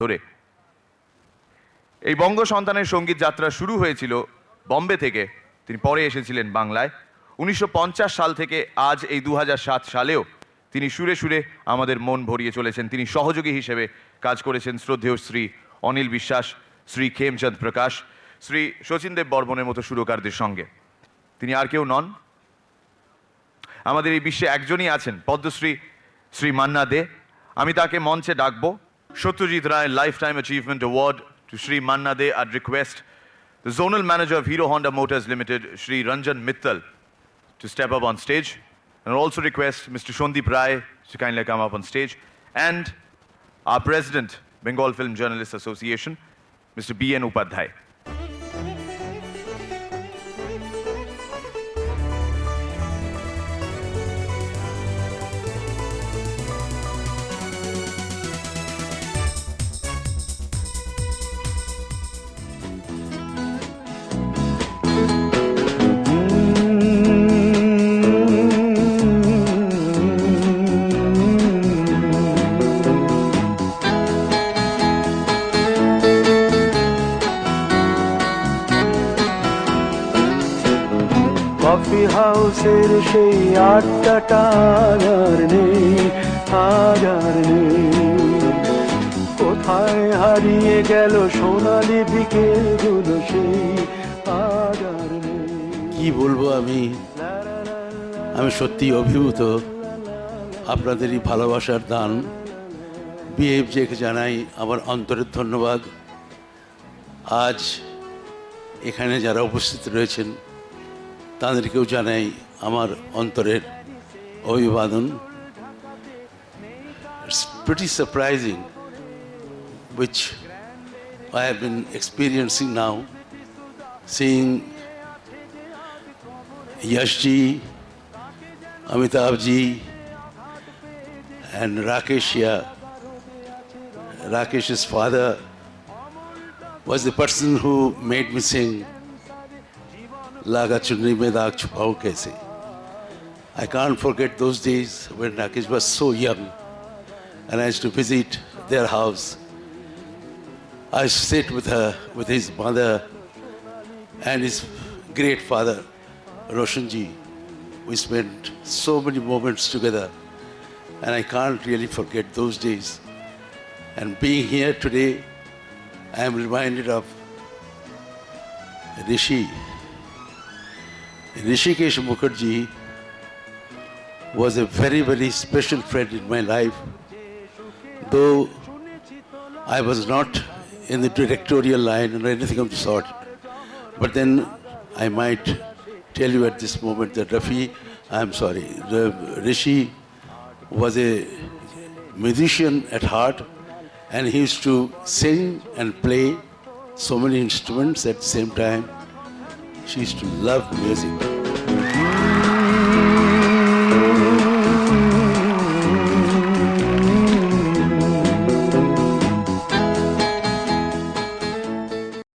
ধরে এই বঙ্গ সন্তানের সঙ্গীত যাত্রা শুরু হয়েছিল বম্বে থেকে। তিনি পরে এসেছিলেন বাংলায়। 1950 সাল থেকে আজ এই 2007 সালেও তিনি সুরে সুরে আমাদের মন ভরিয়ে চলেছেন। তিনি সহযোগী হিসেবে কাজ করেছেন শ্রদ্ধেয় শ্রী অনিল বিশ্বাস, শ্রী খেমচাঁদ প্রকাশ, শ্রী শচীন দেব বর্মনের মতো সুরকারদের সঙ্গে। তিনি আর কেউ নন, আমাদের এই বিশ্বে একজনই আছেন, পদ্মশ্রী শ্রী মান্না দে। আমি তাকে মঞ্চে ডাকবো। Satyajit Ray Lifetime Achievement Award to Shri Manna De. I'd request the Zonal Manager of Hero Honda Motors Limited, Shri Ranjan Mittal, to step up on stage. And I'll also request Mr. Shondip Rai to kindly come up on stage. And our President, Bengal Film Journalists Association, Mr. B.N. Upadhyay. Coffee হাউসের সেই আড্ডাটা আর নেই, আর নেই। কোথায় হারিয়ে গেল সোনালি বিকেলগুলো সেই আর নেই। কি বলবো আমি সত্যি অভিভূত। আপনাদেরই ভালোবাসার দান। বিএফজেকে জানাই আমার অন্তরের ধন্যবাদ। আজ এখানে যারা উপস্থিত রয়েছেন তাদেরকেও জানাই আমার অন্তরের অভিবাদন। It's pretty surprising which I have been experiencing now, seeing Yashji, Amitabhji and Rakesh here. Rakesh's father was the person who made me sing Laga Chunri Mein Daag Chupao Kaise. I can't forget those days when Rakesh was so young and I used to visit their house. I used to sit with his mother and his great father, Roshanji. We spent so many moments together and I can't really forget those days. And being here today, I am reminded of Rishikesh Mukherjee was a very, very special friend in my life. Though I was not in the directorial line or anything of the sort, but then I might tell you at this moment that Rishi was a musician at heart, and he used to sing and play so many instruments at the same time. She used to love music.